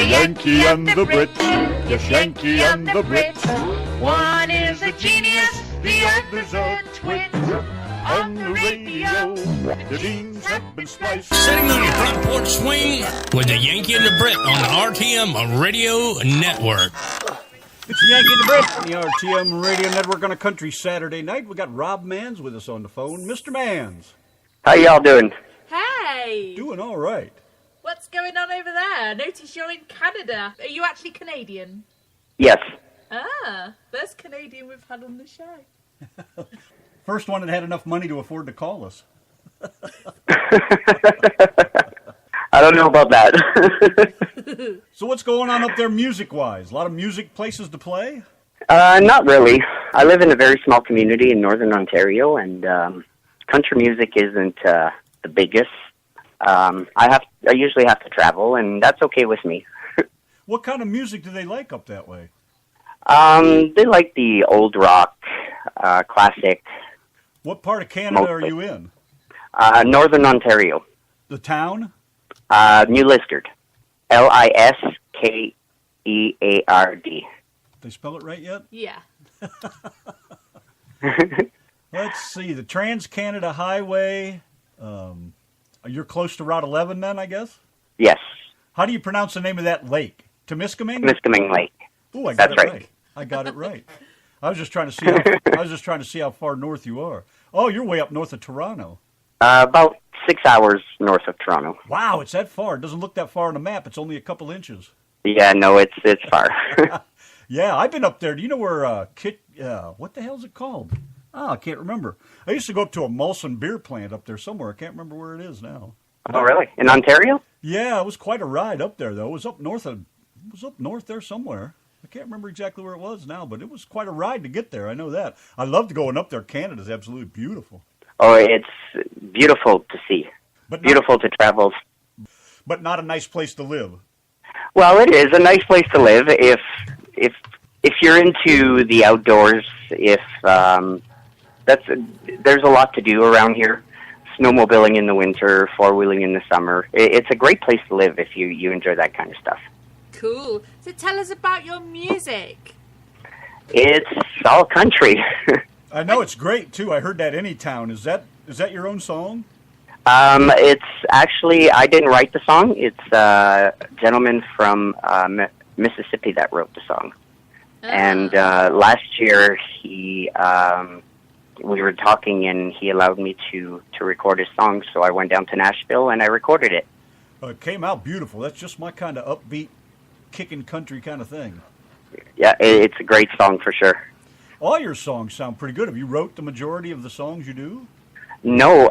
Yanki and the Brit. Yes, Yanki and the Brit. One is a genius, the other's a twit. On the radio, the beans have been spliced. Sitting on your front porch swing with the Yankee and the Brit on the RTM Radio Network. It's the Yankee and the Brit on the RTM Radio Network on a country Saturday night. We got Rob Manns with us on the phone. Mr. Manns. How y'all doing? Hey! Doing all right. What's going on over there? Notice you're in Canada. Are you actually Canadian? Yes. Ah, first Canadian we've had on the show. First one that had enough money to afford to call us. I don't know about that. So what's going on up there music-wise? A lot of music places to play? Not really. I live in a very small community in northern Ontario, and country music isn't the biggest. I usually have to travel, and that's okay with me. What kind of music do they like up that way? They like the old rock, classic. What part of Canada are you in? Northern Ontario. The town? New Liskeard. Liskeard. They spell it right yet? Yeah. Let's see. The Trans-Canada Highway. You're close to Route 11 then, I guess? Yes. How do you pronounce the name of that lake? Temiskaming? Temiskaming Lake. Oh, I got That's it right. right. I got it right. I was just trying to see how far north you are. Oh, you're way up north of Toronto. About 6 hours north of Toronto. Wow, it's that far. It doesn't look that far on the map. It's only a couple inches. Yeah, no, it's far. Yeah, I've been up there. Do you know where what the hell is it called? Oh, I can't remember. I used to go up to a Molson beer plant up there somewhere. I can't remember where it is now. Oh, really? In Ontario? Yeah, it was quite a ride up there, though. It was up north there somewhere. I can't remember exactly where it was now, but it was quite a ride to get there. I know that. I loved going up there. Canada's absolutely beautiful. Oh, it's beautiful to see. Beautiful to travel. But not a nice place to live. Well, it is a nice place to live if you're into the outdoors. There's a lot to do around here. Snowmobiling in the winter, four-wheeling in the summer. It's a great place to live if you enjoy that kind of stuff. Cool. So tell us about your music. It's all country. I know, it's great, too. I heard that Anytown. Is that your own song? It's actually, I didn't write the song. It's a gentleman from Mississippi that wrote the song. And last year, we were talking, and he allowed me to record his song, so I went down to Nashville, and I recorded it. It came out beautiful. That's just my kind of upbeat, kicking country kind of thing. Yeah, it's a great song for sure. All your songs sound pretty good. Have you wrote the majority of the songs you do? No,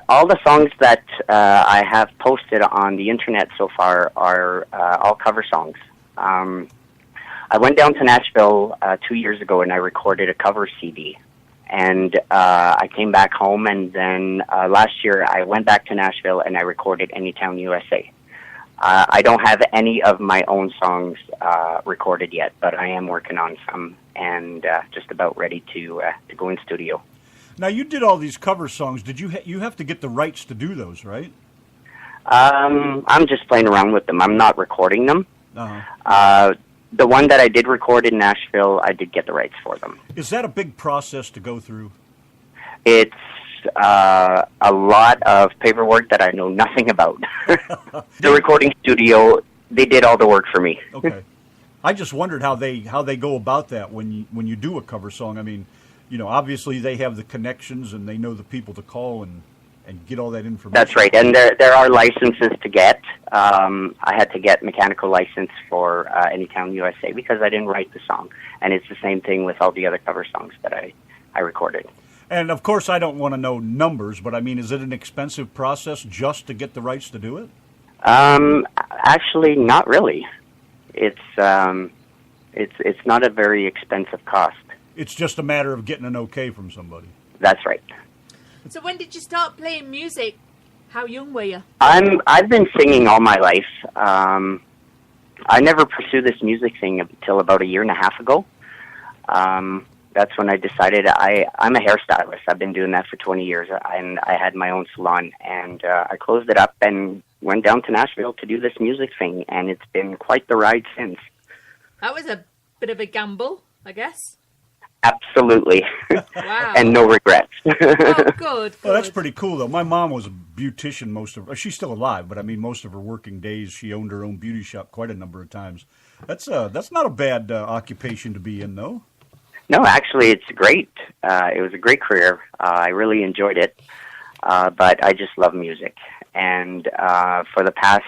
all the songs that I have posted on the internet so far are all cover songs. I went down to Nashville 2 years ago and I recorded a cover CD. And I came back home, and then last year I went back to Nashville and I recorded Anytown, USA. I don't have any of my own songs recorded yet, but I am working on some and just about ready to go in studio. Now, you did all these cover songs. Did you have to get the rights to do those, right? I'm just playing around with them. I'm not recording them. Uh-huh. The one that I did record in Nashville, I did get the rights for them. Is that a big process to go through? It's a lot of paperwork that I know nothing about. The recording studio, they did all the work for me. Okay. I just wondered how they go about that when you do a cover song. I mean, obviously they have the connections and they know the people to call and get all that information. That's right, and there are licenses to get. I had to get mechanical license for Anytown, USA because I didn't write the song, and it's the same thing with all the other cover songs that I recorded. And, of course, I don't want to know numbers, but, I mean, is it an expensive process just to get the rights to do it? Actually, not really. It's not a very expensive cost. It's just a matter of getting an okay from somebody. That's right. So when did you start playing music? How young were you? I've been singing all my life. I never pursued this music thing until about a year and a half ago. that's when I decided I'm a hairstylist. I've been doing that for 20 years, and I had my own salon, and I closed it up and went down to Nashville to do this music thing, and it's been quite the ride since. That was a bit of a gamble, I guess. Absolutely. Wow. And no regrets. Oh, good. Well, that's pretty cool, though. My mom was a beautician she's still alive, but I mean, most of her working days, she owned her own beauty shop quite a number of times. That's not a bad occupation to be in, though. No, actually, it's great. It was a great career. I really enjoyed it, but I just love music. And for the past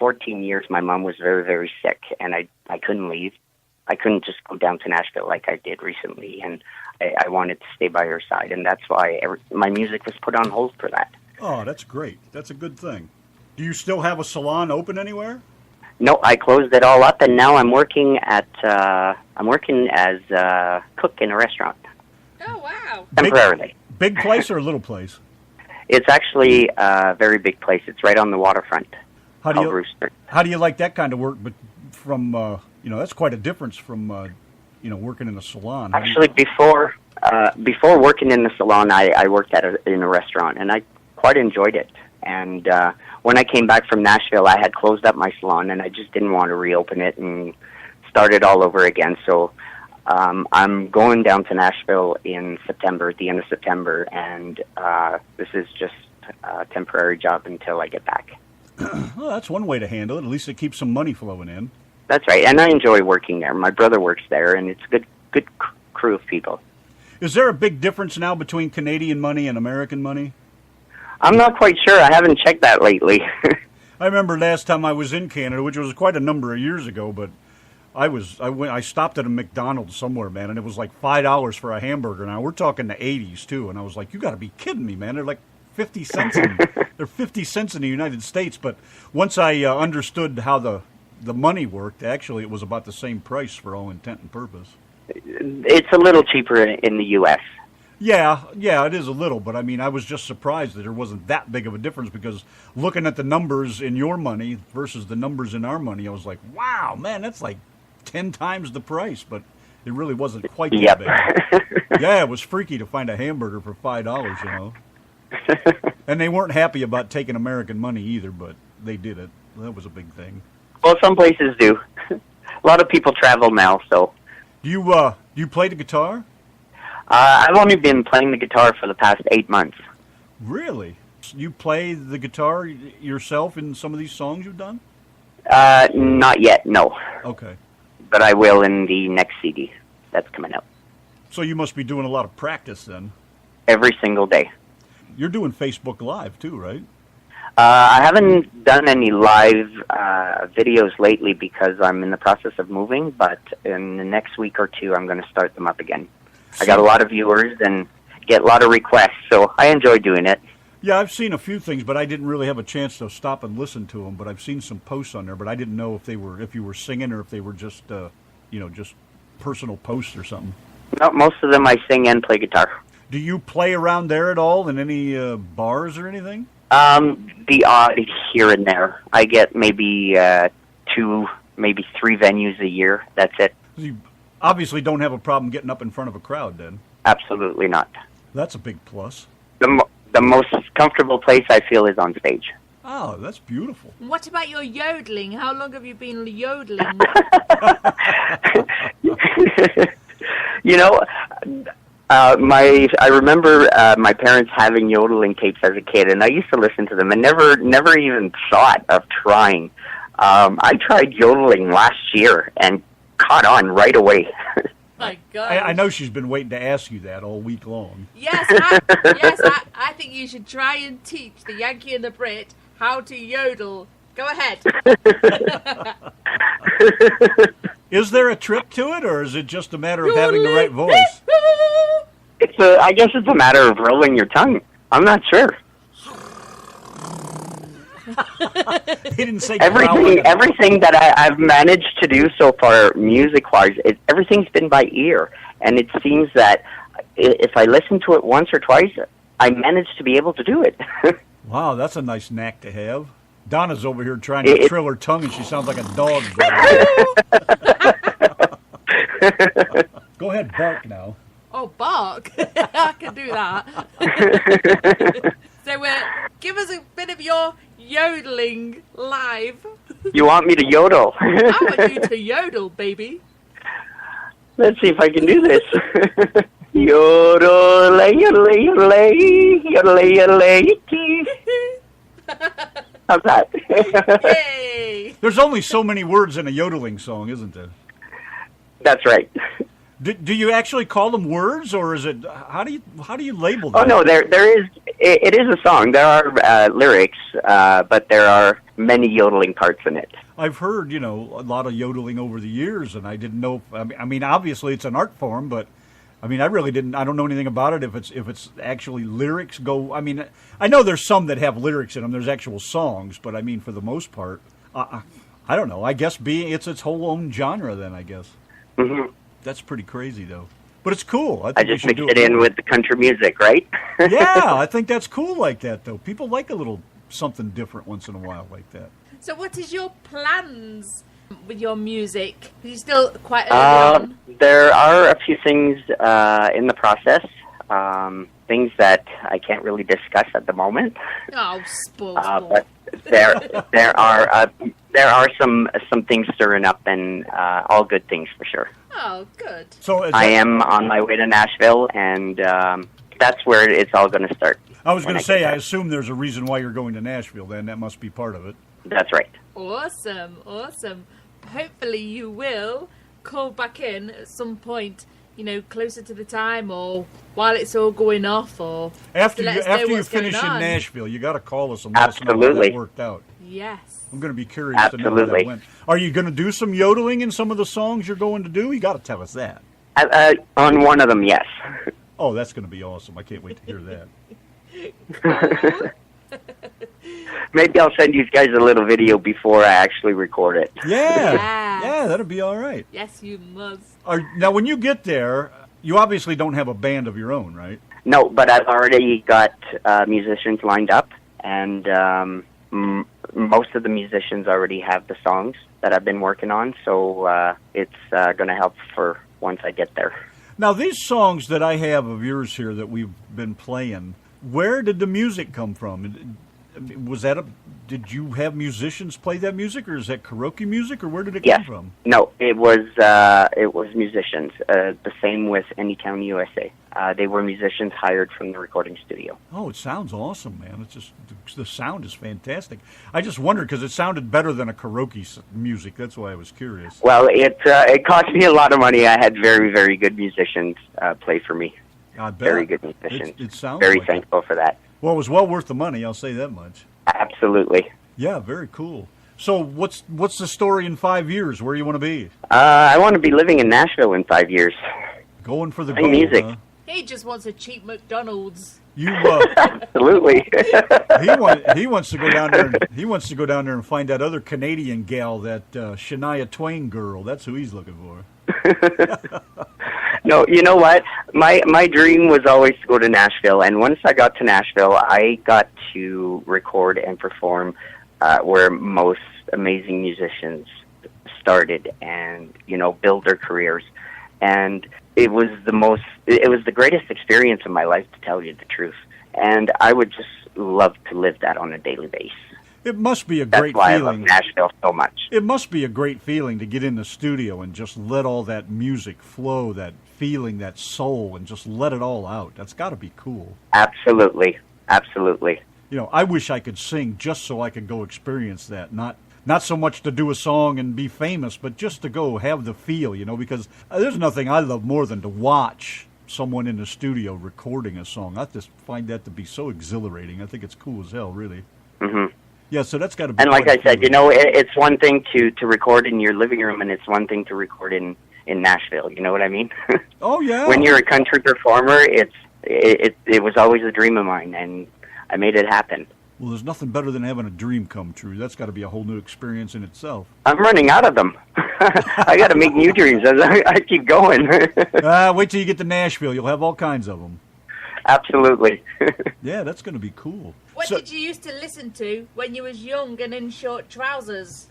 14 years, my mom was very, very sick, and I couldn't leave. I couldn't just go down to Nashville like I did recently, and I wanted to stay by her side, and that's why my music was put on hold for that. Oh, that's great. That's a good thing. Do you still have a salon open anywhere? No, I closed it all up, and now I'm working as a cook in a restaurant. Oh, wow. Temporarily. Big place or a little place? It's actually a very big place. It's right on the waterfront. Called Rooster. How do you like that kind of work? But from that's quite a difference from working in a salon. Actually, before working in the salon, I worked in a restaurant, and I quite enjoyed it. And when I came back from Nashville, I had closed up my salon, and I just didn't want to reopen it and start it all over again. So I'm going down to Nashville in September, at the end of September, and this is just a temporary job until I get back. Well, that's one way to handle it. At least it keeps some money flowing in. That's right, and I enjoy working there. My brother works there, and it's a good crew of people. Is there a big difference now between Canadian money and American money? I'm not quite sure. I haven't checked that lately. I remember last time I was in Canada, which was quite a number of years ago, but I stopped at a McDonald's somewhere, man, and it was like $5 for a hamburger. Now we're talking the 80s too, and I was like, you got to be kidding me, man! They're like 50 cents. They're 50 cents in the United States. But once I understood how the money worked, actually it was about the same price for all intent and purpose. It's a little cheaper in the U.S. Yeah, it is a little, but I mean, I was just surprised that there wasn't that big of a difference, because looking at the numbers in your money versus the numbers in our money, I was like, wow, man, that's like 10 times the price, but it really wasn't quite that big. Yeah, it was freaky to find a hamburger for $5, And they weren't happy about taking American money either, but they did it. That was a big thing. Well, some places do. A lot of people travel now, so. Do you play the guitar? I've only been playing the guitar for the past 8 months. Really? You play the guitar yourself in some of these songs you've done? Not yet, no. Okay. But I will in the next CD that's coming out. So you must be doing a lot of practice then. Every single day. You're doing Facebook Live too, right? I haven't done any live videos lately because I'm in the process of moving, but in the next week or two I'm going to start them up again. I got a lot of viewers and get a lot of requests, so I enjoy doing it. Yeah, I've seen a few things, but I didn't really have a chance to stop and listen to them. But I've seen some posts on there, but I didn't know if you were singing or if they were just just personal posts or something. No, most of them I sing and play guitar. Do you play around there at all in any bars or anything? The odd here and there. I get maybe 2, maybe 3 venues a year. That's it. You obviously don't have a problem getting up in front of a crowd, then. Absolutely not. That's a big plus. The most comfortable place I feel is on stage. Oh, that's beautiful. What about your yodeling? How long have you been yodeling? I remember my parents having yodeling tapes as a kid, and I used to listen to them and never even thought of trying. I tried yodeling last year and caught on right away. My God! I know she's been waiting to ask you that all week long. Yes, I think you should try and teach the Yankee and the Brit how to yodel. Go ahead. Is there a trick to it, or is it just a matter of having the right voice? I guess it's a matter of rolling your tongue. I'm not sure. He didn't say everything that I've managed to do so far, music-wise, everything's been by ear. And it seems that if I listen to it once or twice, I manage to be able to do it. Wow, that's a nice knack to have. Donna's over here trying to trill her tongue, and she sounds like a dog. Go ahead, bark now. Oh, bark. I can do that. So give us a bit of your yodeling live. You want me to yodel? I want you to yodel, baby. Let's see if I can do this. Yodel, yodel, yodel, yodel, yodel. How's that? Yay! There's only so many words in a yodeling song, isn't there? That's right. Do you actually call them words, or is it how do you label them? Oh no, there is. It is a song. There are lyrics, but there are many yodeling parts in it. I've heard a lot of yodeling over the years, and I didn't know. I mean, obviously it's an art form, but I mean, I really didn't. I don't know anything about it. If it's actually lyrics go. I mean, I know there's some that have lyrics in them. There's actual songs, but I mean, for the most part, I don't know. I guess it's its whole own genre. Then I guess. Mm-hmm. That's pretty crazy, though. But it's cool. I just mixed it in with the country music, right? Yeah, I think that's cool like that, though. People like a little something different once in a while like that. So what is your plans with your music? Are you still quite early on? There are a few things in the process, things that I can't really discuss at the moment. Oh, sport. But there are some things stirring up, and all good things for sure. Oh, good. So I am on my way to Nashville, and that's where it's all going to start. I was going to say, I assume there's a reason why you're going to Nashville, then. That must be part of it. That's right. Awesome. Hopefully you will call back in at some point, closer to the time, or while it's all going off, or after you finish in Nashville, you got to call us and let us know how that worked out. Yes. I'm going to be curious to know how that went. Are you going to do some yodeling in some of the songs you're going to do? You got to tell us that. On one of them, yes. Oh, that's going to be awesome. I can't wait to hear that. Maybe I'll send you guys a little video before I actually record it. Yeah, that'll be all right. Yes, you must. Now, when you get there, you obviously don't have a band of your own, right? No, but I've already got musicians lined up, and most of the musicians already have the songs that I've been working on, so it's going to help for once I get there. Now, these songs that I have of yours here that we've been playing, where did the music come from? Did you have musicians play that music, or is that karaoke music, or where did it come from? No, it was musicians. The same with Anytown, USA. They were musicians hired from the recording studio. Oh, it sounds awesome, man! It's just the sound is fantastic. I just wondered because it sounded better than a karaoke music. That's why I was curious. Well, it cost me a lot of money. I had very, very good musicians play for me. I bet. Very good musicians. It sounds very like thankful for that. Well, it was well worth the money. I'll say that much. Absolutely. Yeah, very cool. So, what's the story in 5 years? Where you want to be? I want to be living in Nashville in 5 years. Going for the gold, music. Huh? He just wants a cheap McDonald's. You absolutely. he wants to go down there. He wants to go down there and find that other Canadian gal, that Shania Twain girl. That's who he's looking for. No, you know what? My dream was always to go to Nashville, and once I got to Nashville, I got to record and perform where most amazing musicians started, and build their careers. And it was the greatest experience of my life, to tell you the truth. And I would just love to live that on a daily basis. It must be a great feeling. That's why I love Nashville so much. It must be a great feeling to get in the studio and just let all that music flow, that feeling, that soul, and just let it all out. That's got to be cool. Absolutely. Absolutely. I wish I could sing just so I could go experience that. Not so much to do a song and be famous, but just to go have the feel, because there's nothing I love more than to watch someone in the studio recording a song. I just find that to be so exhilarating. I think it's cool as hell, really. Mm-hmm. Yeah, so that's got to be. And like I said, it's one thing to record in your living room, and it's one thing to record in Nashville. You know what I mean? Oh yeah. When you're a country performer, it was always a dream of mine, and I made it happen. Well, there's nothing better than having a dream come true. That's got to be a whole new experience in itself. I'm running out of them. I got to make new dreams as I keep going. Wait till you get to Nashville. You'll have all kinds of them. Absolutely. Yeah, that's going to be cool. What did you used to listen to when you was young and in short trousers?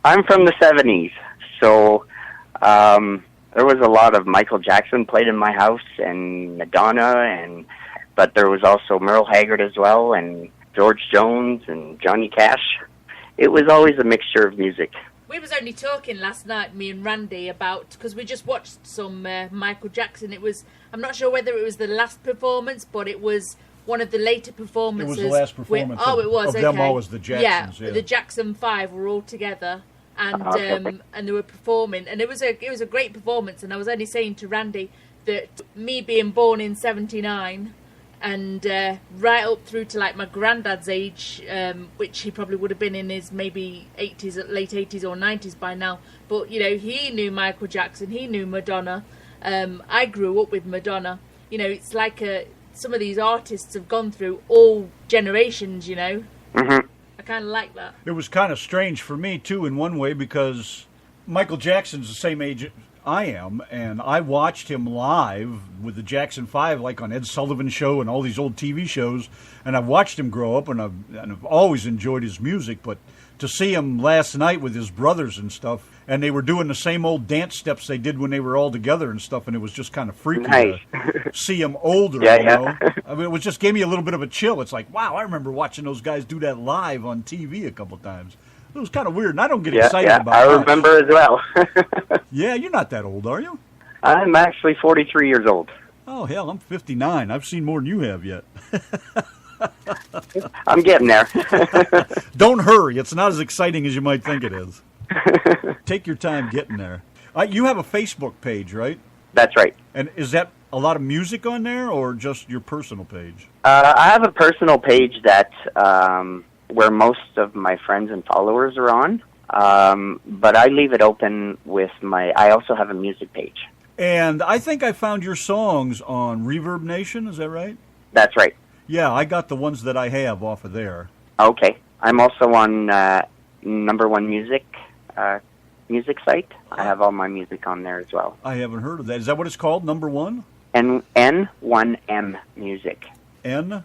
I'm from the 70s, so there was a lot of Michael Jackson played in my house, and Madonna, but there was also Merle Haggard as well, and George Jones and Johnny Cash. It was always a mixture of music. We was only talking last night, me and Randy, about, because we just watched some Michael Jackson. It was, I'm not sure whether it was the last performance, but it was one of the later performances. It was the last performance it was, of them all as the Jacksons. Yeah, the Jackson 5 were all together, and they were performing, and it was a great performance. And I was only saying to Randy that me being born in '79, and right up through to like my granddad's age, which he probably would have been in his maybe 80s, late 80s or 90s by now. But you know, he knew Michael Jackson, he knew Madonna. I grew up with Madonna. You know, it's like some of these artists have gone through all generations. You know, I kind of like that. It was kind of strange for me too, in one way, because Michael Jackson's the same age I am, and I watched him live with the Jackson 5, like on Ed Sullivan Show and all these old TV shows, and I've watched him grow up, and I've always enjoyed his music, but to see him last night with his brothers and stuff, and they were doing the same old dance steps they did when they were all together and stuff, and it was just kind of freaky to see him older, you know? I mean, it just gave me a little bit of a chill. It's like, wow, I remember watching those guys do that live on TV a couple times. It was kind of weird, and I don't get excited about it. I remember as well. Yeah, you're not that old, are you? I'm actually 43 years old. Oh, hell, I'm 59. I've seen more than you have yet. I'm getting there. Don't hurry. It's not as exciting as you might think it is. Take your time getting there. You have a Facebook page, right? That's right. And is that a lot of music on there, or just your personal page? I have a personal page that where most of my friends and followers are on, but I leave it open with I also have a music page. And I think I found your songs on Reverb Nation, is that right? That's right. Yeah, I got the ones that I have off of there. Okay. I'm also on Number One Music site. I have all my music on there as well. I haven't heard of that. Is that what it's called, Number One? N1M Music. N1M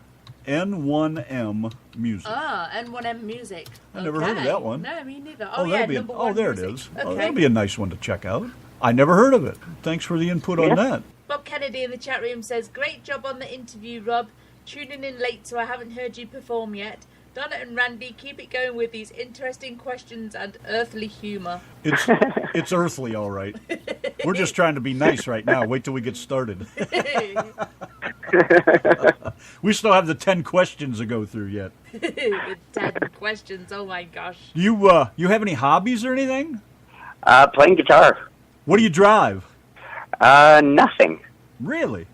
Music. N1M Music. I never heard of that one. No, me neither. Number One there music. It is. Okay. Oh, that'll be a nice one to check out. I never heard of it. Thanks for the input on that. Bob Kennedy in the chat room says, great job on the interview, Rob. Tuning in late, so I haven't heard you perform yet. Donna and Randy, keep it going with these interesting questions and earthly humour. It's earthly, all right. We're just trying to be nice right now. Wait till we get started. We still have the 10 questions to go through yet. The 10 questions, oh my gosh. You have any hobbies or anything? Playing guitar. What do you drive? Nothing. Really?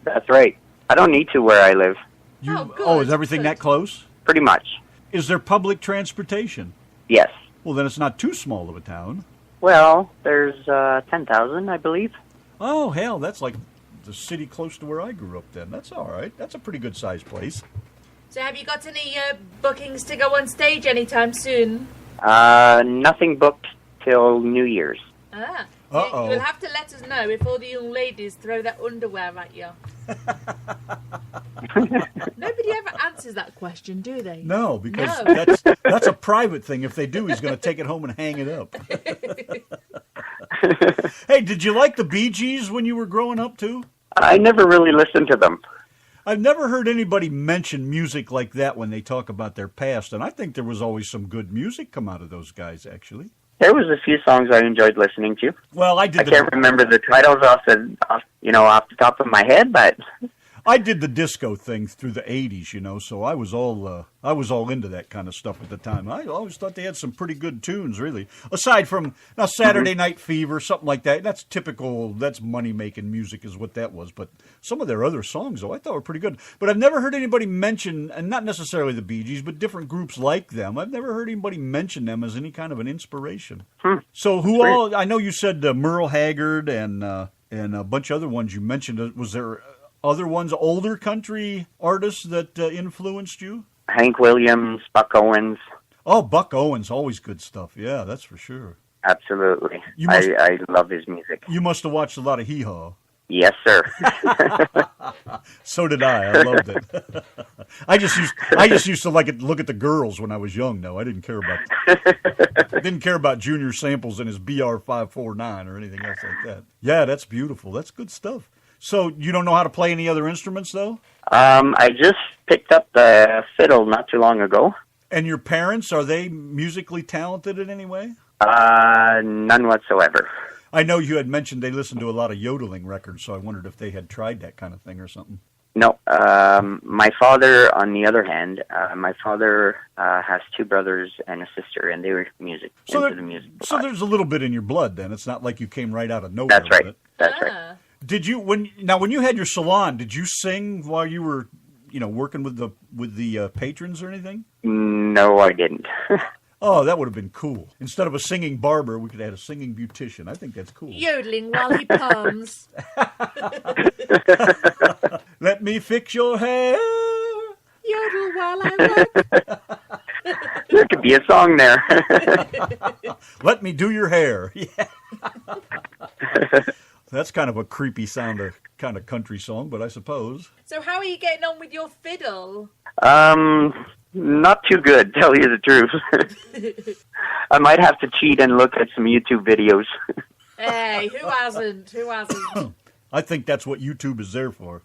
That's right. I don't need to where I live. Good. Is everything that close? Pretty much. Is there public transportation? Yes. Well, then it's not too small of a town. Well, there's 10,000, I believe. Oh, hell, that's like the city close to where I grew up then. That's all right. That's a pretty good-sized place. So have you got any bookings to go on stage anytime soon? Nothing booked till New Year's. You'll have to let us know if all the young ladies throw their underwear at you. Nobody ever answers that question, do they? No, because that's a private thing. If they do, he's going to take it home and hang it up. Hey, did you like the Bee Gees when you were growing up, too? I never really listened to them. I've never heard anybody mention music like that when they talk about their past, and I think there was always some good music come out of those guys, actually. There was a few songs I enjoyed listening to. Well, I can't remember the titles off the top of my head, but I did the disco thing through the 80s, so I was all into that kind of stuff at the time. I always thought they had some pretty good tunes, really. Aside from Saturday Night Fever, something like that. That's typical, that's money-making music is what that was. But some of their other songs, though, I thought were pretty good. But I've never heard anybody mention, and not necessarily the Bee Gees, but different groups like them. I've never heard anybody mention them as any kind of an inspiration. So I know you said Merle Haggard and a bunch of other ones you mentioned. Was there other ones, older country artists that influenced you? Hank Williams, Buck Owens. Oh, Buck Owens, always good stuff. Yeah, that's for sure. Absolutely. I love his music. You must have watched a lot of Hee Haw. Yes, sir. So did I. I loved it. I just used to look at the girls when I was young. No, I didn't care about Junior Samples and his BR-549 or anything else like that. Yeah, that's beautiful. That's good stuff. So you don't know how to play any other instruments, though? I just picked up the fiddle not too long ago. And your parents, are they musically talented in any way? None whatsoever. I know you had mentioned they listened to a lot of yodeling records, so I wondered if they had tried that kind of thing or something. No. My father, on the other hand, my father has two brothers and a sister, and they were into the music. So there's a little bit in your blood, then. It's not like you came right out of nowhere. That's right. With it. That's right. Did you when you had your salon? Did you sing while you were, working with the patrons or anything? No, I didn't. Oh, that would have been cool. Instead of a singing barber, we could have had a singing beautician. I think that's cool. Yodeling while he perms. Let me fix your hair. Yodel while I work. There could be a song there. Let me do your hair. Yeah. That's kind of a creepy kind of country song, but I suppose. So how are you getting on with your fiddle? Not too good, tell you the truth. I might have to cheat and look at some YouTube videos. Hey, who hasn't? I think that's what YouTube is there for.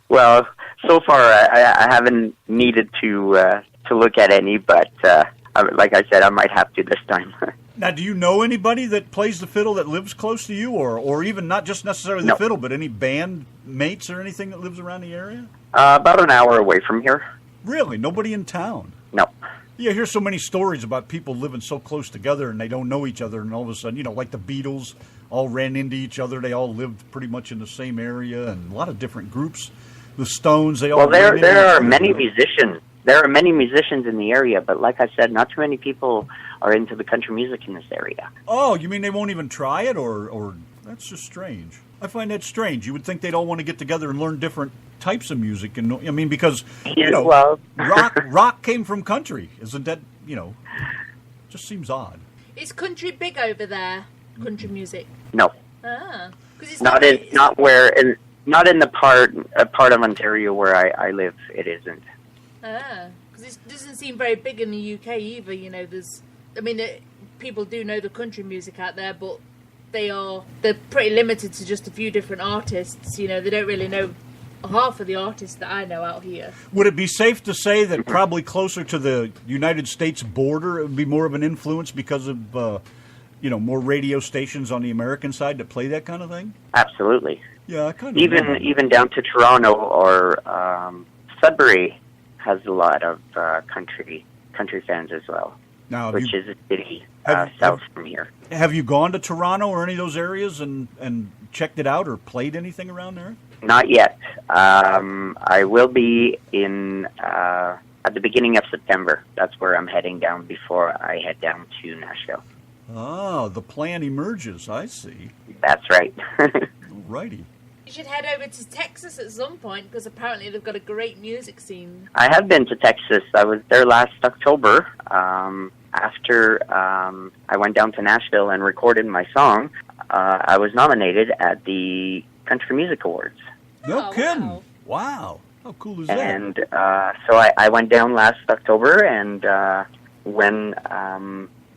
Well, so far I haven't needed to look at any, but like I said, I might have to this time. Now, do you know anybody that plays the fiddle that lives close to you, or even not just necessarily the fiddle, but any band mates or anything that lives around the area? About an hour away from here. Really? Nobody in town? No. Yeah, I hear so many stories about people living so close together and they don't know each other, and all of a sudden, like the Beatles all ran into each other. They all lived pretty much in the same area, and a lot of different groups. The Stones, they all. Well, there are many musicians. There are many musicians in the area, but like I said, not too many people are into the country music in this area. Oh, you mean they won't even try it, or that's just strange. I find that strange. You would think they'd all want to get together and learn different types of music, and I mean, because rock came from country, isn't that? Just seems odd. Is country big over there? Country music? No. Because it's not in the part of Ontario where I live. It isn't. Because it doesn't seem very big in the UK either. People do know the country music out there, but they're pretty limited to just a few different artists. They don't really know half of the artists that I know out here. Would it be safe to say that probably closer to the United States border, it would be more of an influence because of more radio stations on the American side that play that kind of thing? Absolutely. Yeah, I kind of even down to Toronto or Sudbury has a lot of country fans as well. Now, which is a city south from here. Have you gone to Toronto or any of those areas and checked it out or played anything around there? Not yet. I will be in at the beginning of September. That's where I'm heading down before I head down to Nashville. Oh, the plan emerges. I see. That's right. Righty. You should head over to Texas at some point, because apparently they've got a great music scene. I have been to Texas. I was there last October. After I went down to Nashville and recorded my song, I was nominated at the Country Music Awards. No kidding. Wow. How cool is that? And so I went down last October, and when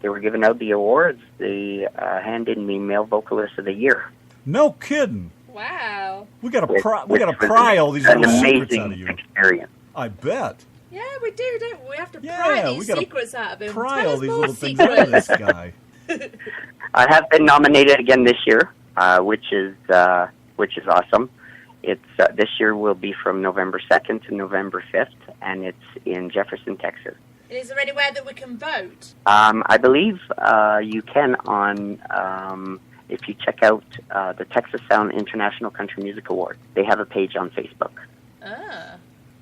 they were giving out the awards, they handed me Male Vocalist of the Year. No kidding. Wow. We got to pry all these little secrets out of you. Experience. I bet. Yeah, we do, don't we? We have to pry these secrets out of him. Pry all these little things out of this guy. I have been nominated again this year, which is awesome. It's this year will be from November 2nd to November 5th, and it's in Jefferson, Texas. And is there anywhere that we can vote? I believe you can on if you check out the Texas Sound International Country Music Award. They have a page on Facebook. Ah.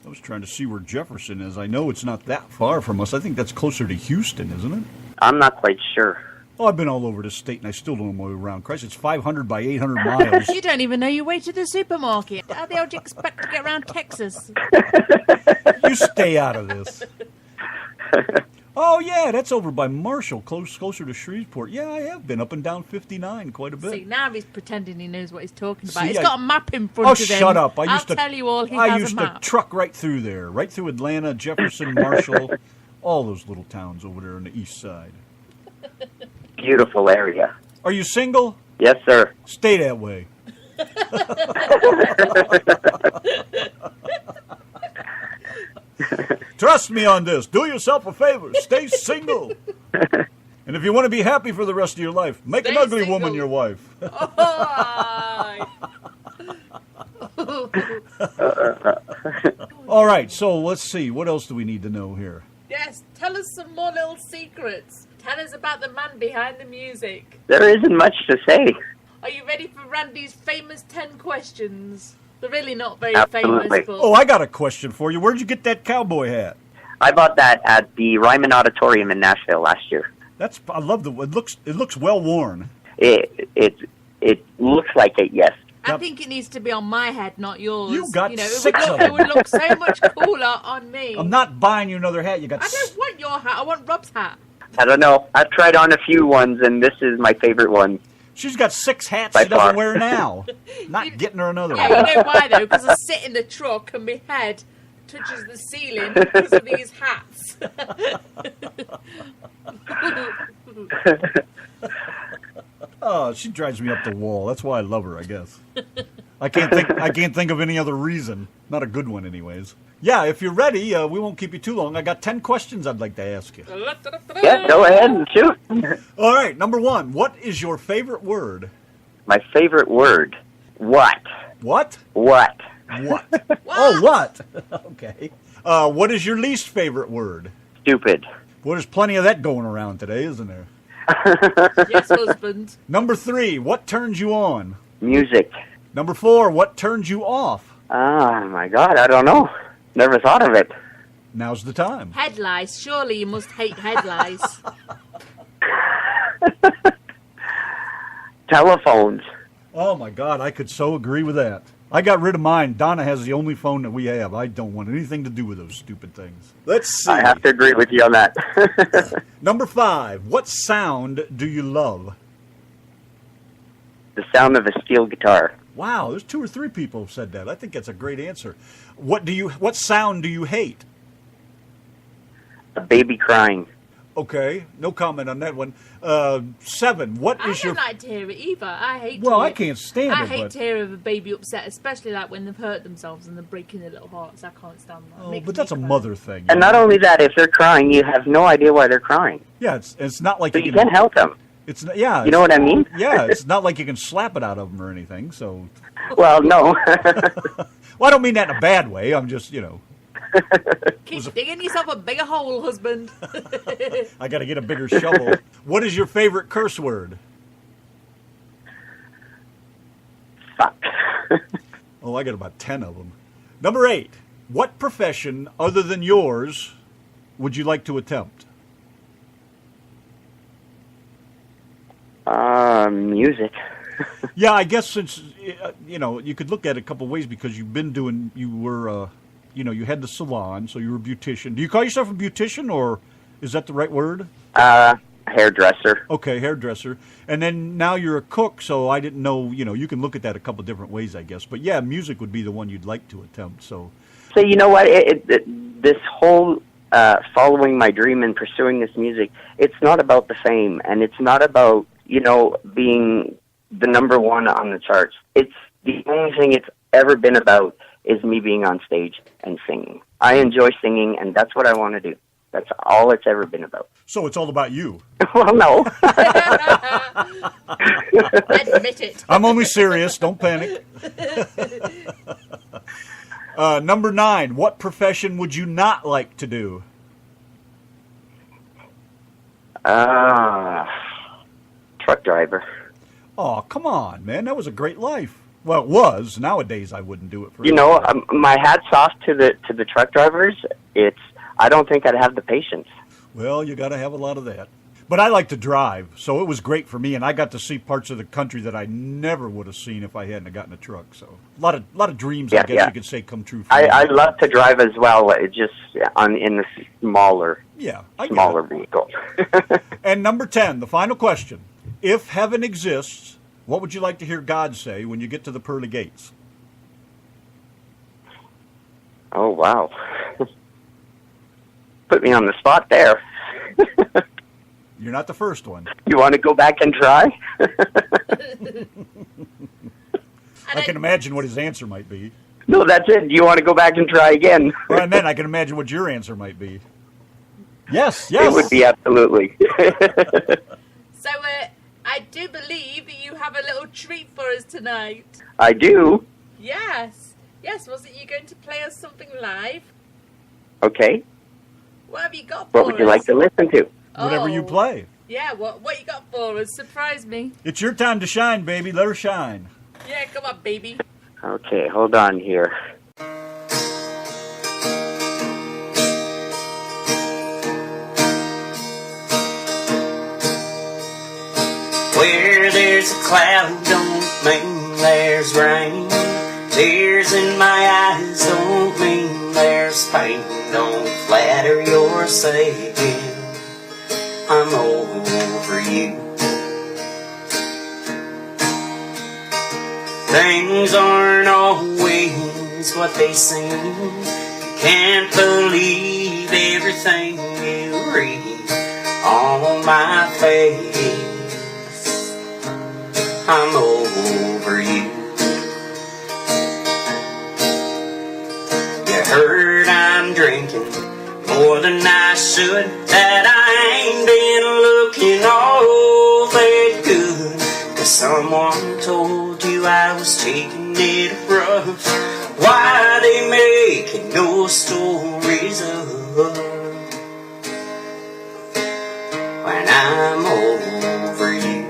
I was trying to see where Jefferson is. I know it's not that far from us. I think that's closer to Houston, isn't it? I'm not quite sure. Oh, I've been all over the state, and I still don't know my way around. Christ, it's 500 by 800 miles. You don't even know your way to the supermarket. How the hell do you expect to get around Texas? You stay out of this. Oh, yeah, that's over by Marshall, closer to Shreveport. Yeah, I have been up and down 59 quite a bit. See, now he's pretending he knows what he's talking about. See, He's got a map in front of him. Oh, shut up. I'll tell you all, he I has used a to map. truck right through there, right through Atlanta, Jefferson, Marshall, all those little towns over there on the east side. Beautiful area. Are you single? Yes, sir. Stay that way. Trust me on this. Do yourself a favor. Stay single. And if you want to be happy for the rest of your life, make an ugly single. woman your wife. All right, so let's see. What else do we need to know here? Yes, tell us some more little secrets. Tell us about the man behind the music. There isn't much to say. Are you ready for Randy's famous 10 questions? They're really not very Absolutely. famous, but... Oh, I got a question for you. Where'd you get that cowboy hat? I bought that at the Ryman Auditorium in Nashville last year. I love it looks well worn. It looks like it, yes. I think it needs to be on my head, not yours. You got it six would of look, them. It would look so much cooler on me. I'm not buying you another hat. You got I don't want your hat. I want Rob's hat. I don't know. I've tried on a few ones, and this is my favorite one. She's got 6 hats By she doesn't far. wear now. Not getting her another Yeah, one. you know why, though? Because I sit in the truck and my head touches the ceiling because of these hats. Oh, she drives me up the wall. That's why I love her, I guess. I can't think of any other reason. Not a good one, anyways. Yeah, if you're ready, we won't keep you too long. I got 10 questions I'd like to ask you. Yeah, go ahead and shoot. All right, number 1. What is your favorite word? My favorite word. What? What? What? What? Oh, what? Okay. What is your least favorite word? Stupid. Well, there's plenty of that going around today, isn't there? Yes, husband. Number 3. What turns you on? Music. Number 4. What turns you off? Oh, my God, I don't know. Never thought of it. Now's the time. Head lice. Surely you must hate head lice. Telephones. Oh, my God, I could so agree with that. I got rid of mine. Donna has the only phone that we have. I don't want anything to do with those stupid things. Let's see. I have to agree with you on that. Number 5. What sound do you love? The sound of a steel guitar. Wow, there's 2 or 3 people who said that. I think that's a great answer. What sound do you hate? A baby crying. Okay, no comment on that one. 7. What I is don't your... like to hear it either. I hate Well, to I hear- can't stand I it, hate but... to hear of a baby upset, especially like when they've hurt themselves and they're breaking their little hearts. I can't stand that. It Oh, makes but me that's a cry. mother thing. And not only that, if they're crying, you have no idea why they're crying. Yeah, it's not like So you can't help them. It's yeah. You know what I mean? Yeah, it's not like you can slap it out of them or anything. So, Well, no. well, I don't mean that in a bad way. I'm just, Keep digging yourself a bigger hole, husband. I got to get a bigger shovel. What is your favorite curse word? Fuck. Oh, I got about 10 of them. Number 8. What profession other than yours would you like to attempt? Music. Yeah, I guess since, you could look at it a couple ways because you had the salon, so you were a beautician. Do you call yourself a beautician, or is that the right word? Hairdresser. Okay, hairdresser. And then now you're a cook, so I didn't know, you can look at that a couple different ways, I guess. But yeah, music would be the one you'd like to attempt, so. So you know what? This whole following my dream and pursuing this music, it's not about the fame, and it's not about, being the number 1 on the charts. It's the only thing it's ever been about is me being on stage and singing. I enjoy singing, and that's what I want to do. That's all it's ever been about. So it's all about you. Well, no. Admit it. I'm only serious. Don't panic. Number 9. What profession would you not like to do? Truck driver. Oh, come on, man. That was a great life. Well, it was. Nowadays, I wouldn't do it for My hat's off to the truck drivers. I don't think I'd have the patience. Well, you got to have a lot of that. But I like to drive, so it was great for me, and I got to see parts of the country that I never would have seen if I hadn't have gotten a truck. So a lot of dreams, I guess you could say, come true for me. I love to drive as well, just in the smaller vehicle. And number 10, the final question. If heaven exists, what would you like to hear God say when you get to the pearly gates? Oh, wow. Put me on the spot there. You're not the first one. You want to go back and try? I can imagine what his answer might be. No, that's it. Do you want to go back and try again? Well, I meant I can imagine what your answer might be. Yes. It would be absolutely. So, I do believe you have a little treat for us tonight. I do? Yes. Yes, wasn't you going to play us something live? Okay. What have you got for us? What would you like to listen to? Whatever you play. Yeah, what you got for us? Surprise me. It's your time to shine, baby. Let her shine. Yeah, come on, baby. Okay, hold on here. Where there's a cloud don't mean there's rain. Tears in my eyes don't mean there's pain. Don't flatter yourself, I'm over you. Things aren't always what they seem. You can't believe everything you read on my face. I'm over you. You heard I'm drinking more than I should, that I ain't been looking all that good. 'Cause someone told you I was taking it rough. Why they making no stories up when I'm over you?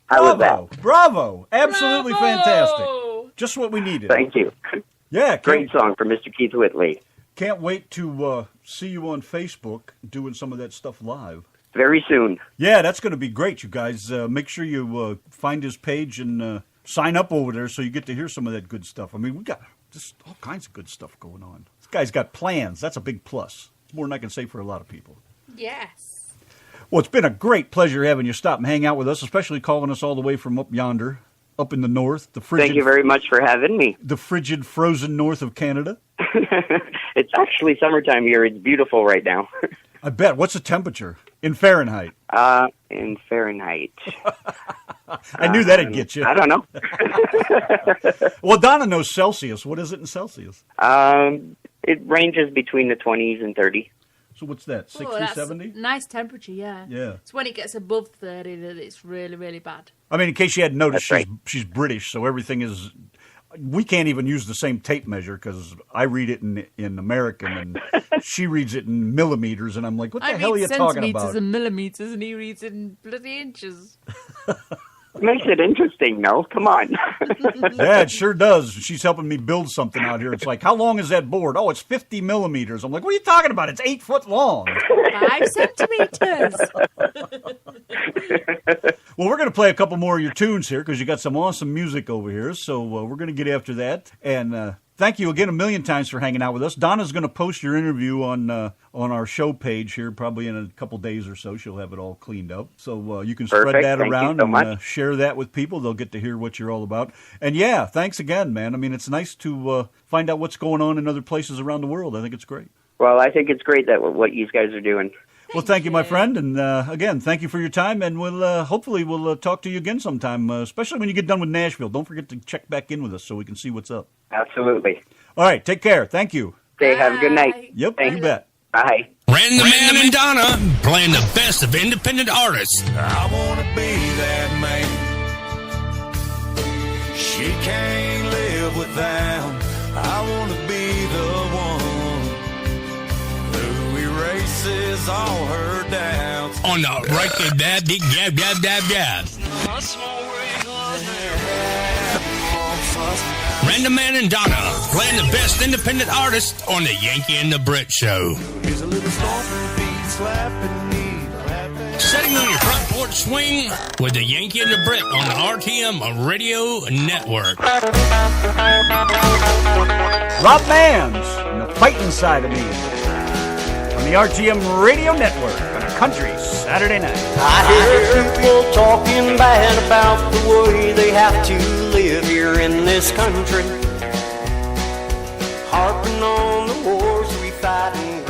How was that? Bravo. Absolutely Bravo! Fantastic. Just what we needed. Thank you. Yeah. Great song for Mr. Keith Whitley. Can't wait to see you on Facebook doing some of that stuff live. Very soon. Yeah, that's going to be great, you guys. Make sure you find his page and sign up over there so you get to hear some of that good stuff. I mean, we got just all kinds of good stuff going on. This guy's got plans. That's a big plus. More than I can say for a lot of people. Yes. Well, it's been a great pleasure having you stop and hang out with us, especially calling us all the way from up yonder, up in the north. The frigid, Thank you very much for having me. The frigid, frozen north of Canada. It's actually summertime here. It's beautiful right now. I bet. What's the temperature in Fahrenheit? In Fahrenheit. I knew that'd get you. I don't know. Well, Donna knows Celsius. What is it in Celsius? It ranges between the 20s and 30. So what's that, 60, that's 70? Nice temperature, yeah. Yeah. It's when it gets above 30 that it's really, really bad. I mean, in case you hadn't noticed, That's she's British, so everything is... We can't even use the same tape measure because I read it in American and she reads it in millimeters, and I'm like, what the hell are you talking about? I read centimeters and millimeters, and he reads it in bloody inches. Makes it interesting, no? Come on. Yeah, it sure does. She's helping me build something out here. It's like, how long is that board? Oh, it's 50 millimeters. I'm like, what are you talking about? It's 8 foot long. 5 centimeters. Well, we're going to play a couple more of your tunes here because you got some awesome music over here. So we're going to get after that. And thank you again a million times for hanging out with us. Donna's going to post your interview on our show page here probably in a couple days or so. She'll have it all cleaned up. So you can spread Perfect. that Thank around you so and much. share that with people. They'll get to hear what you're all about. And yeah, thanks again, man. I mean, it's nice to find out what's going on in other places around the world. I think it's great. Well, I think it's great that what you guys are doing. Well, thank you, my friend, and again, thank you for your time, and we'll hopefully talk to you again sometime, especially when you get done with Nashville. Don't forget to check back in with us so we can see what's up. Absolutely. All right, take care. Thank you. Okay, have a good night. Yep, Thank you bet. Bye. Random and Donna playing the best of independent artists. I wanna be that man she can't live without. I wanna be the one who erases all her doubts. On the right to that big gab. Linda Man and Donna playing the best independent artists on the Yankee and the Brit show. Here's a little stomping beat, slapping knee, clapping. Sitting on your front porch swing with the Yankee and the Brit on the RTM Radio Network. Rob Mans and the fighting side of me on the RTM Radio Network on a country Saturday night. I hear people talking bad about the way they have to live here in this country, harping on the wars we fight and